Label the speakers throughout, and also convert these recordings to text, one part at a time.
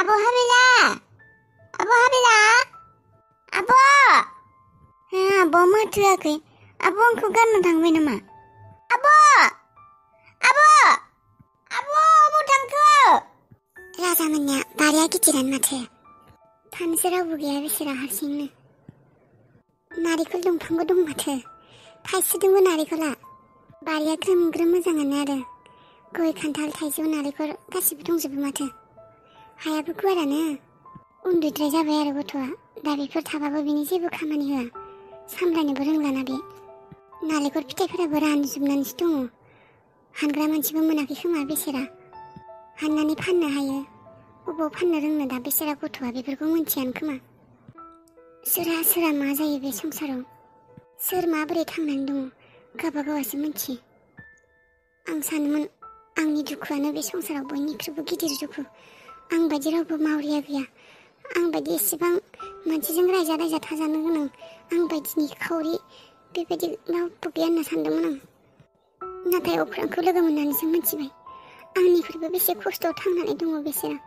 Speaker 1: आब' हाबिला आब' हाबिला आब' आब' माथो होआखै आब' आंखौ गारना थांबाय नामा आब' आब' आब' अबाव थांखो राजामोननिया बारिया गिदिरानो माथो थानोसो रावबो गैया बिसोरा हारसिंनो नारिखल दंफांबो दं माथो थाइसोदोंबो नारिखला बारिया ग्रोम ग्रोम मोजाङानो आरो गय खान्थाल थाइजौ नारिखल गासिबो दंजोबो माथो हायाबो गुवारानो उन्दैद्राय जाबाय आरो गथ'आ दा बेफोर थाबाबो बिनि जेबो खामानि होआ सामलायनोबो रोंलाना बे नालेंखर फिथाइफोराबो रानजोबनानैसो दङ हानग्रा मानसिबो मोनाखै खोमा बेसेरा हाननानै फाननो हायो अबाव फाननो रोंनो दा बेसेरा गथ'आ बेफोरखौ मिन्थियानो खोमा सोरहा सोरहा मा जायो बे संसाराव सोर माबोरै थांनानै दङ गावबा गावासो मिन्थियो आं सानोमोन आंनि दुखुआनो बे संसाराव बयनिख्रुइबो गिदिर दुखु आं बायदि रावबो मावरिया गैया आं बायदि एसेबां मानसिजों रायजा रायजा थाजानो गोनां आं बायदिनि खावरि बेबायदि रावबो गैया होनना सानदोंमोन आं नाथाय अख्रांखौ लोगो मोननानैसो मिथिबाय आंनिख्रुइबो बेसे खस्थ'आव थांनानै दङ बेसेरा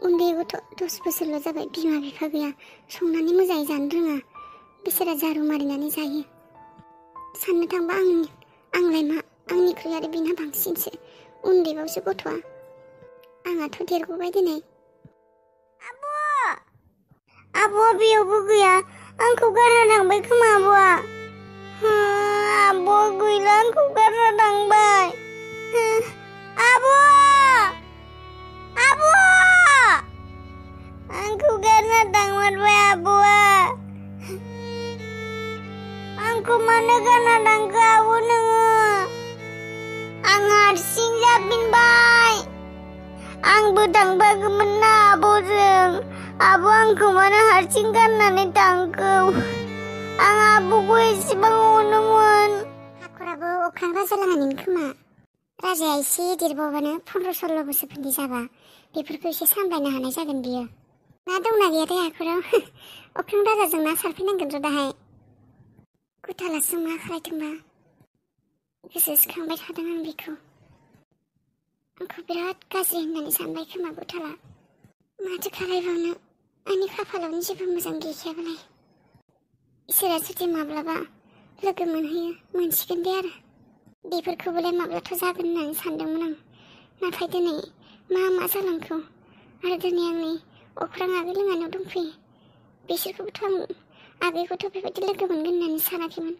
Speaker 1: उन्दै गथ' 10 बोसोरल' जाबाय बिमा बिफा गैया संनानै मोजाङै जानो रोङा बेसेरा जारु मारिनानै जायो साननो थांबा आंलाय मा आंनिख्रुइ आरो बिना बांसिनसो उन्दैबावसो गथ'आ आंहाथ' देरगौबाय दिनै आब'आ बेयावबो गैया आंखौ गारना थांबाय खोमा आब'आ आब' गैला आंखौ गारना थांबाय आब' आंखौ गारना थांमारबाय आब'आ आंखौ मानो गारना थांखो आब' नोङो आं हारसिं जाफिनबाय आंबो थांफागौमोन ना आब'जों आब' आंखौ मानो हारसिं गारनानै थांखो आं आब'खौ एसेबां अनोमोन हाखराबो अख्रां राजा लाङानिमोन खोमा राजाया एसे देरबावबानो 15-16 बोसोरफोरनि जाबा बेफोरखौ एसे सामलायनो हानाय जागोन बियो ना दंना गैयाथाय हाखराव अख्रां राजाजों ना सारफैनांगोन र' दाहाय गुथालासो मा खालायदोंबा गोसोखांबाय थादों आं बेखौ आंखौ बिराद गाज्रि होननानै सानबाय खोमा गुथाला माथो खालायबावनो आंनि खाफालावनो जेबो मोजां गैखायाबालाय इसोरा जुदि माब्लाबा लोगो मोनहैयो मोनसिगोन दे आरो बेफोरखौबोलाय माब्लाथ' जागोन होननानै सानदोंमोन आं नाथाय दिनै मा जालांखो आरो दिनै आंनि अख्रां आगै लोङानाव दंफैयो बिसोरखौबोथ' आं आगैखौथ' बेबायदि लोगो मोनगोन होननानै सानाखैमोन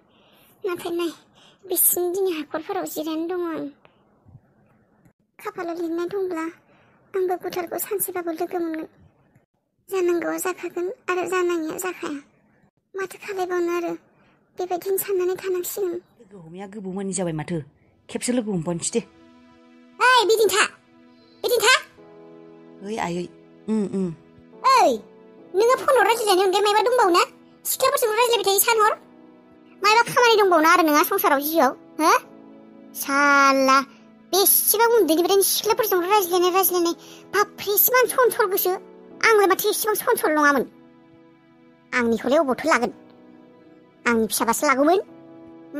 Speaker 1: नाथाय नाय बिसिनि दिनै हाखरफोराव जिरायनानै दङ आं खाफालाव लिरनाय दंब्ला आंबो गुथालखौ सानसेबाबो लोगो मोनगोन जानांगौआ जाखागोन आरो जानाङिया जाखाया माथो खालायबावनो आरो बेबायदिनो साननानै थानांसिगोन
Speaker 2: लोगो हमैया गोबावमानि जाबाय माथो खेबसे लोगो हमबावनोसै दे
Speaker 1: ओइ बिदिन्था
Speaker 2: ओइ आयै
Speaker 1: ओइ नोङो फनाव रायज्लायनायनि अनगायै मायबा दंबावो ना सिख्लाफोरजों रायज्लायबाय थायो सानहर मायबा खामानि दंबावो आरो नोंहा संसाराव जिउआव हो साला बेसेबां उन्दैनिफ्रायनो सिख्लाफोरजों रायज्लायनाय बाबरे एसेबां सनसल गोसो आंलाय माथो एसेबां सनसल नङामोन आंनिखौलाय अबावथो लागोन आंनि फिसाबासो लागौमोन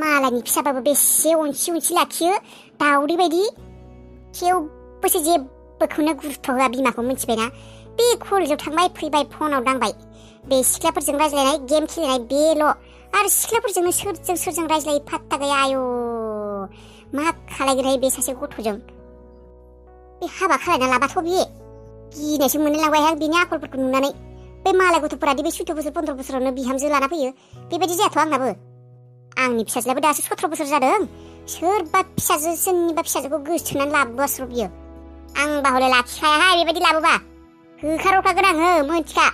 Speaker 1: मालायनि फिसाबाबो बेसे अनसि लाखियो दाउदै बायदि थेवबोसो जेबोखौनो गुरुत्व होआ बिमाखौ मिथिबायना बे कलेजाव थांबाय फैबाय फनाव दांबाय बे सिख्लाफोरजों रायज्लायनाय गेम गेलेनाय बेल' आरो सिख्लाफोरजोंनो सोरजों रायज्लायो फात्ता गैया आयौ मा खालायगोनहाय बे सासे गथ'जों बे हाबा खालायना लाबाथ' बियो गिनायसो मोनलायलांबायहाय बिनि आखलफोरखौ नुनानै बे मालाय गथ'फोरादि बे 14 बोसोर 15 बोसोरावनो बिहामजो लाना फैयो बेबायदि जायाथ' आंनाबो आंनि फिसाज्लायाबो दासो 17 बोसोर जादों सोरबा सोरनिबा फिसाजोखौ गोसोथोनानै लाबोआसो बियो आंबा हले लाखिखायाहाय बेबायदि लाबोबा होखारहरखागोन आङो मोनथिखा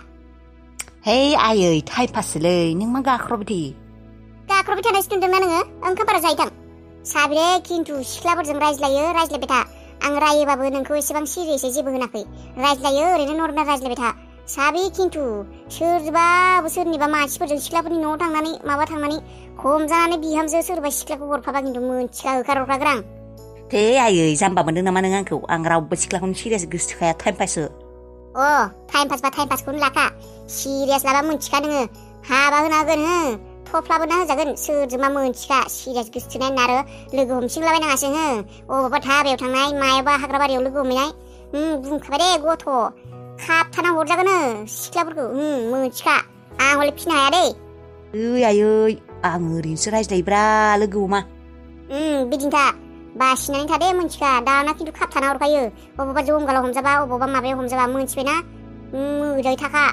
Speaker 2: हे आयै टाइम पासलै नों मा गाख्रबबाय
Speaker 1: थानायसो नुदोंना नोङो ओंखाम बारा जाहैथां साबिरे खिन्थु सिख्लाफोरजों रायज्लायबाय था आं रायोबाबो नोंखौ एसेबां सिरियसै जेबो होनाखै रायज्लायो ओरैनो नर्मेल रायज्लायबाय था साबि खिन्थु सोरनिबा मानसिफोरजों सिख्लाफोरनि न'आव थांनानै हमजानानै बिहामजो सोरबा सिख्लाखौ हरफाबा खिन्थु मोनथिखा होखारहरखागोन आं
Speaker 2: दे आयै जाम्बा मोनदों नामा नों आंखौ आं रावबो सिख्लाखौनो सिरियास गोसोथोखाया टाइम पाससो
Speaker 1: टाइम पासबा टाइम पासखौनो लाखा सिरियास लाबा मोनथिखा नोङो हाबा होना होगोन थफ्लाबोना होजागोन सोरजोंबा मोनथिखा सिरियास गोसोथोनाय आरो लोगो हमसिंलाबायनाङासो अबावबा धाबायाव थांनाय मायाबा हाग्रा बारियाव लोगो हमहैनाय बुंखाबाय दे गथ' खाबथाना हरजागोन सिख्लाफोरखौ मोनथिखा आं हले फिनो हाया दै
Speaker 2: आयै आं ओरैनोसो रायज्लायोब्रा लोगो अमा
Speaker 1: बिदिनोथा बासिनानै थादे मोनथिखा दाना खिन्थु खाबथाना हरखायो अबावबा जंगालाव हमजाबा अबावबा माबायाव हमजाबा मोनथिबायना मोजाङै थाखा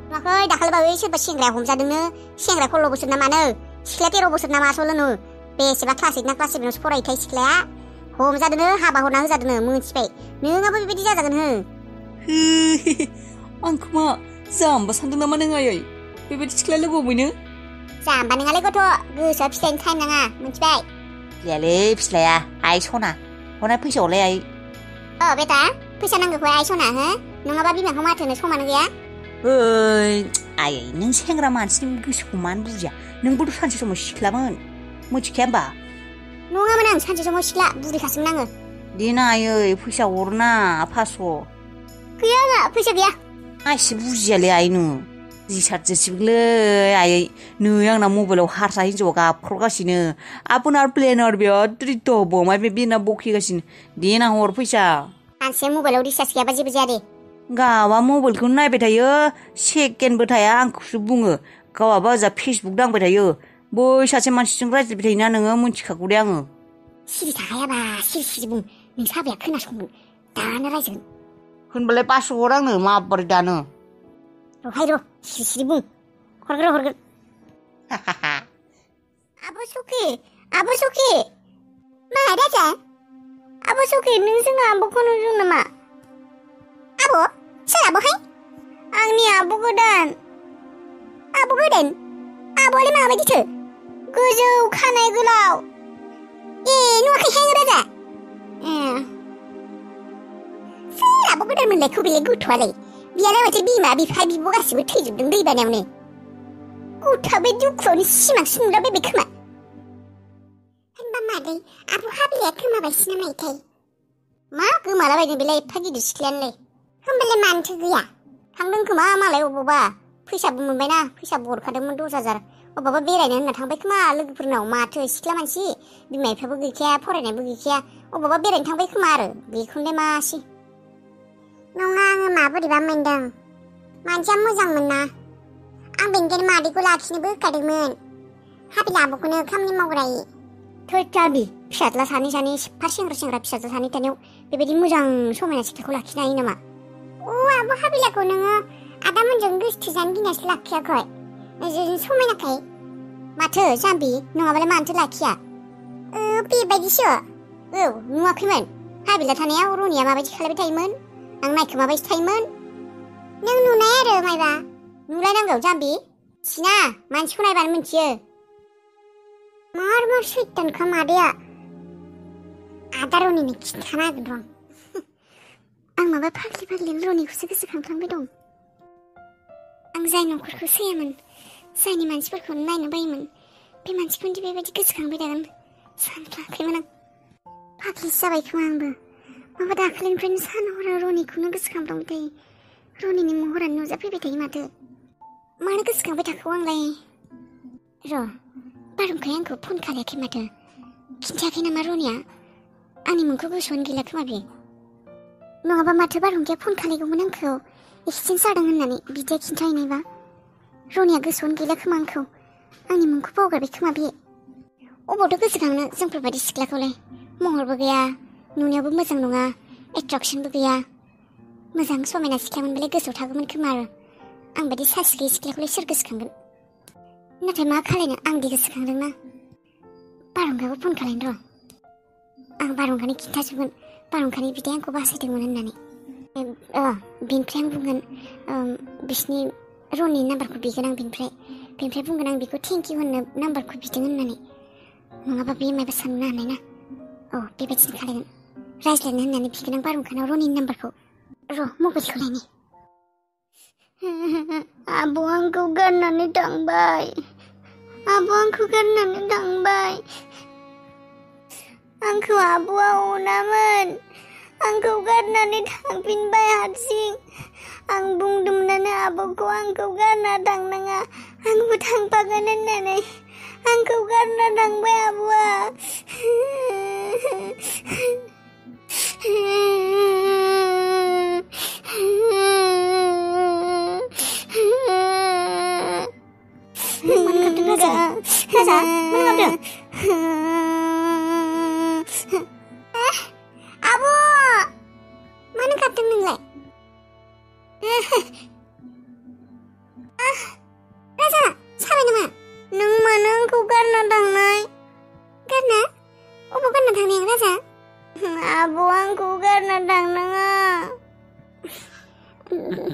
Speaker 1: नुवाखै दाखालिबावै सोरबा सेंग्राया हमजादोंनो सेंग्रा 16 बोसोर ना मानो सिख्लाया 13 बोसोर ना मासोल'नो बेसेबा क्लास 8 ना क्लास 7 आवसो फरायोथाय सिख्लाया हमजादोंनो हाबा हरना होजादोंनो मोनथिबाय नोंहाबो बेबायदि जाजागोन
Speaker 2: आंखौ मा जाम्बा सानदों नामा नों आयै बेबायदि सिख्ला लोगो हमैनो
Speaker 1: जाम्बा नोङालै गथ' गोसोआ फिस्लायनो टाइम नाङा मोनथिबाय
Speaker 2: फिस्लायालै फिस्लाया आइ सना हरना फैसायावलाय आइ
Speaker 1: बेटा फैसा नांगौखौ आइ सना हो नङाबा बिमाखौ माथो होनो समान गैया
Speaker 2: आयै नों सेंग्रा मानसिनि गोसोखौ मानो बुजिया नोंबोथ' सानसे समाव सिख्लामोन मिथिखाया होमबा
Speaker 1: नङामोन आं सानसे समाव सिख्ला बुरिखासोमोन आङो
Speaker 2: देना आयै फैसा हरना 500
Speaker 1: गैया आंहा फैसा गैया
Speaker 2: आइसि बुजियालै आइ नोङो रिसार्ज जोसिगोनलै आयै नै आंना मबाइलाव हारसा हिन्जावा गाबख्र'गासिनो आपनार प्लेनार बेयाव बमाय बे बिना बखिगासिनो देना हर फैसा
Speaker 1: सानसे मबाइलाव रिसार्ज गैयाबा जेबो जाया दे
Speaker 2: गावा मबाइलखौनो नायबाय थायो सेकेन्डबो थाया आंखौसो बुङो गावाबा ओजा फेसबुक दांबाय थायो बै सासे मानसिजों रायज्लायबाय थायोना नोङो मिथिखागौ दे आङो
Speaker 1: सिरि थाखायाबा सिरि बुं नों साबाया खोनासंगोन दानो रायजागोन
Speaker 2: होनबालाय 500 हर आंनो माबोरै दानो
Speaker 1: र' सिरि बुं हरगोन आब' सखि मा राजा आब' सखि नों जोंहा आब'खौ नुदों नामा आब' सोर आब'हाय आंनि आब' गोदान आब'आलाय माबायदिथो गोजौ खानाय गोलाव नुवाखैहाय राजा सोर आब' गोदान मोनलाय बेलाय गथ'आलाय बियालाय माथो बिमा बिफा बिब' गासिबो थैजोबदों दैबानायावनो गथ'आ बे दुखुआवनो सिमांसो नुलाबायबाय खोमा होनबा मादै आब' हाबिलाया गोमाबायसो ना मायोथाय मा गोमालाबायदों बेलाय एफा गिदिर सिख्लायानोलाय होनबालाय मानोथो गैया थांदों खोमा मालाय अबावबा फैसाबो मोनबायना फैसाबो हरखादोंमोन 10,000 अबावबा बेरायनो होनना थांबाय खोमा लोगोफोरनाव माथो सिख्ला मानसि बिमा बिफाबो गैखाया फरायनायबो गैखाया अबावबा बेरायनो थांबाय खोमा आरो बेखौनो मासि नङा आङो माबोरैबा मोनदों मानसिया मोजांमोन ना आं बेनिखायनो मादैखौ लाखिनोबो होखादोंमोन हाबिला आब'खौनो खामानि मावग्रायै थोथाबि फिसाज्ला सानै सिफा सेंग्रा फिसाज्ला सानै थानायाव बेबायदि मोजां समायना सिख्लाखौ लाखिनो हायो नामा आब' हाबिलाखौ नोङो आदामोनजों गोसथो जानो गिनासो लाखियाखै समायनाखाय माथो जाम्बि नङाबालाय मानोथो लाखिया बेबायदिसो नुवाखैमोन हाबिला थानायाव रनिया माबायदि खालामबाय थायोमोन आं नायखोमाबायसो थायोमोन नों नुनाय आरो मायबा नुलायनांगौ जाम्बि सिना मानसिखौ नायबानो मिथियो मार सैतानखा मादैया आदा रनिनो खिन्थाना होगोन र' आं माबा फाग्लि रनिखौसो गोसोखांफ्लांबाय दं आं जाय न'खरखौ सैयामोन जायनि मानसिफोरखौ नायनो बायोमोन बे मानसिखौदि बेबायदि गोसोखांबाय थागोन सानफ्लाङाखैमोन आं फाग्लिसो जाबाय खोमा आंबो माबा दाखालिनिफ्रायनो सान हर रनिखौनो गोसोखांफ्लांबाय थायो रनिनि महरानो नुजाफैबाय थायो माथो मानो गोसोखांबाय थाखो आंलाय र' बारहुंखाया आंखौ फन खालायाखै माथो खिन्थायाखै नामा रनिया आंनि मुंखौ गोसोआवनो गैला खोमा बे नङाबा माथो बारहुंखाया फन खालायगौमोन आंखौ एक्सिडेन्ट जादों होननानै बिदिया खिन्थाहैनायबा रनिया गोसोआवनो गैला खोमा आंखौ आंनि मुंखौ बावगारबाय खोमा बे अबावथ' गोसोखांनो जोंफोरबायदि सिख्लाखौलाय महरबो गैया नुनायावबो मोजां नङा एट्राक्सनबो गैया मोजां समायना सिख्लामोनबालाय गोसोआव थागौमोन खोमा आरो आं बायदि सासि गैयै सिख्लाखौलाय सोर गोसोखांगोन नाथाय मा खालायनो आं दि गोसोखांदोंना बारहुंखाखौ फन खालायनो र' आं बारहुंखानो खिन्थाजोबगोन बारहुंखानि बिदाया आंखौ बासायदोंमोन होननानै बेनिफ्राय आं बुंगोन बिसिनि रननि नाम्बारखौ बिगोन आं बेनिफ्राय बुंगोन आं बेखौ थेंकिउ होननो नाम्बारखौ बिदों होननानै नङाबा बे माबा साननो हानाय ना बेबायदिनो खालायगोन रायज्लायनो होननानै बिगोन आं बारहुंखानाव रननि नाम्बारखौ र' मबाइलखौ लायनि आब' आंखौ गारनानै थांबाय आंखौ आब'आ अनामोन आंखौ गारनानै थांफिनबाय हारसिं आं बुंदोंमोनानो आब'खौ आंखौ गारना थांनाङा आंबो थांफागोन होननानै आंखौ गारना थांबाय आब'आ राजा mana ngapain? Abo, mana ngapain nilai? Raja, sabar nama. Nung mana aku karena tangnai? Karena? Opo karena tangnai Raja? Abo aku karena tangnai.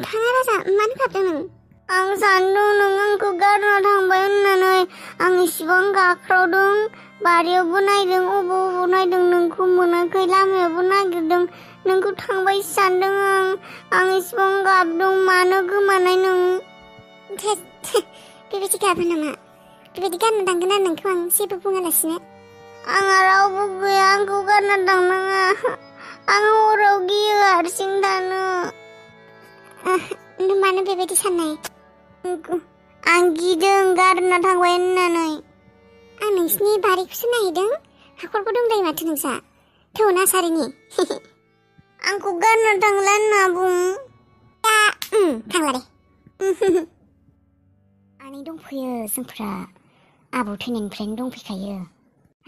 Speaker 1: Tangan Raja, mana ngapain nung? Ang sandung nung aku karena tangbay nanai. Ang isibang gakraudung. Bariyaवबो नायदों अबाव नायदों नोंखौ मोनाखै लामायावबो नागिरदों नोंखौ थांबाय सानदों आं इसिबां गाबदों मानो गोमानाय नों बेबायदि गाबो नामा बेबायदि गारना थांगोन आरो नोंखौ आं जेबो बुङालासिनो आंहा रावबो गैया आंखौ गारना थांनाङा आं हराव गियो हारसिं थानो नों मानो बेबायदि साननाय आं गिदों गारना थांबाय होननानै आं नोंसिनि बारिखौसो नायदों हाखरबो दंलायो माथो नोंसा थौ नासारिनि आंखौ गारना थांला होनना बुं दा थांला दे आनै दंफैयो जोंफ्रा आबौ थैनायनिफ्रायनो दंफैखायो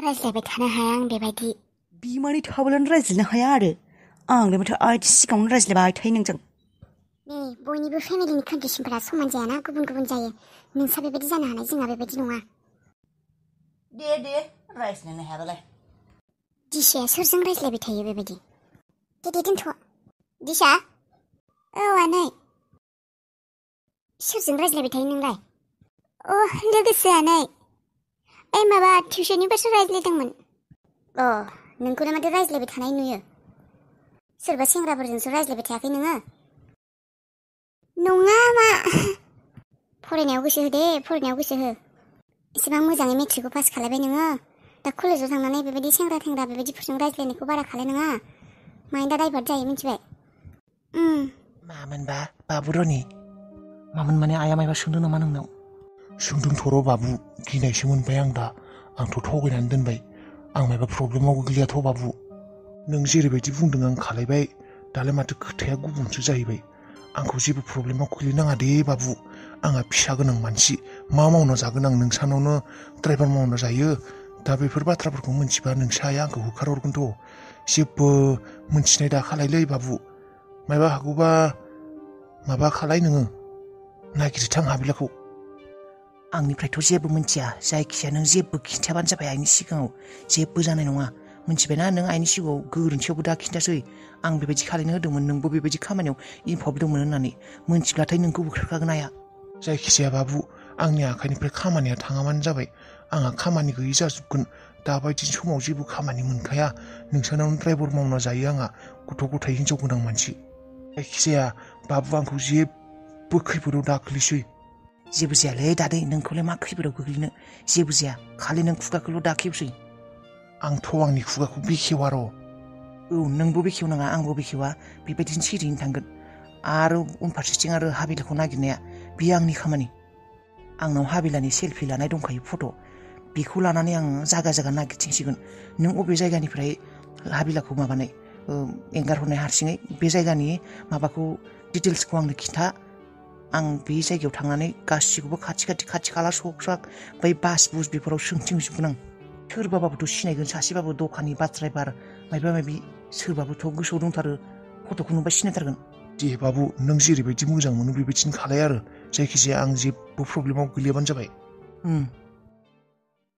Speaker 1: रायज्लायबाय थानो हाया आं बेबायदि
Speaker 2: बिमानि थाबोलानो रायज्लायनो हाया आरो आंलाय माथो आइथि सिगाङावनो रायज्लायबाय थायो नोंजों
Speaker 1: नै बयनिबो फेमिलिनि कन्डिसनफोरा समान जायाना गुबुन गुबुन जायो नोंसा बेबायदि जानो हानाय जोंहा बेबायदि नङा
Speaker 2: दे रायज्लायनो हायाबालाय
Speaker 1: दिशाया सोरजों रायज्लायबाय थायो बेबायदि दे दोनथ' दिशा औ आनै सोरजों रायज्लायबाय थायो नोंलाय लोगोसे आनै ओइ माबा टिउसननि बाथ्रा रायज्लायदोंमोन नोंखौनो माथो रायज्लायबाय थानाय नुयो सोरबा सेंग्राफोरजोंसो रायज्लायबाय थायाखै नोङो नङा मा फरायनायाव गोसो हो दे फरायनायाव गोसो हो इसेबां मोजाङै मेट्रिकखौ पास खालायबाय नोङो दा कलेजाव थांनानै बेबायदि सेंग्रा थेंग्रा बेबायदिफोरजों रायज्लायनायखौ बारा खालायनाङा माइन्डा डाइभार्ट जायो मिथिबाय
Speaker 3: मामोनबा बाबु रनि मामोन माने आइया मायबा सोंदों नामा नोंनाव सोंदोंथ' र' बाबु गिनायसो मोनबाय आं दा आंथ' थगायनानै दोनबाय आं मायबा प्रब्लेमाव गोग्लैयाथ' बाबु नों जेरैबायदि बुंदों आं खालायबाय दालाय माथो खोथाया गुबुनसो जाहैबाय आंखौ जेबो प्रब्लेमाव खोख्लैनाङा दे बाबु आंहा फिसा गोनां मानसि मा मावना जागोन आं नोंसानावनो ड्राइभार मावना जायो दा बेफोर बाथ्राफोरखौ मिथिबा नोंसा आइया आंखौ होखारहरगोनथ' जेबो मिथिनाय दा खालायलै बाबु मायबा हागौबा माबा खालाय नोङो नागिरथां हाबिलाखौ आंनिफ्रायथ' जेबो मिथिया जायखिया नों जेबो खिन्थाबानो जाबाय आइनि सिगाङाव जेबो जानाय नङा मिथिबायना नों आइनि सिगाङाव गोरोन्थियावबो दा खिन्थासै आं बेबायदि खालायनो होदोंमोन नोंबो बेबायदि खामानियाव इनभल्भ दंमोन होननानै मिथिब्लाथाय नोंखौ बुथारखागोन आइया जायखिजाया बाबु आंनि आखाइनिफ्राय खामानिया थाङाबानो जाबाय आंहा खामानि गैयि जाजोबगोन दाबायदि समाव जेबो खामानि मोनखाया नोंसानावनो ड्राइभार मावना जायो आंहा गथ' गथाय हिनजाव गोनां मानसि जायखिजाया बाबु आंखौ जेबो खैफोदाव दाख्लैसै जेबो जायालै दादै नोंखौलाय मा खैफोदाव गोग्लैनो जेबो जाया खालि नों खुगाखौल' दाखेवसै आंथ' आंनि खुगाखौ बेखेवा र' नोंबो बेखेवनाङा आंबो बेखेवा बेबायदिनो सिरियैनो थांगोन आरो उनफारसेथिं आरो हाबिलाखौ नागिरनाया बेयो आंनि खामानि आंनाव हाबिलानि सेल्फि लानाय दंखायो फट' बेखौ लानानै आं जागा जागा नागिरथिंसिगोन नों अबे जायगानिफ्राय हाबिलाखौ माबानाय एंगारहरनाय हारसिङै बे जायगानि माबाखौ डिटेल्सखौ आंनो खिन्था आं बे जायगायाव थांनानै गासिखौबो खाथि खाला सक सक बै बास बुस बेफोराव सोंथिंजोबगोन आं सोरबाबाबोथ' सिनायगोन सासेबाबो दखाननि बास ड्राइभार माबा माबि सोरबाबोथ' गोसोआव दंथारो फट'खौ नुबा सिनायथारगोन दे बाबु नों जेरैबायदि मोजां मोनो बेबायदिनो खालाय आरो जायखिजाया आं जेबो प्रब्लेमाव गोलैयाबानो जाबाय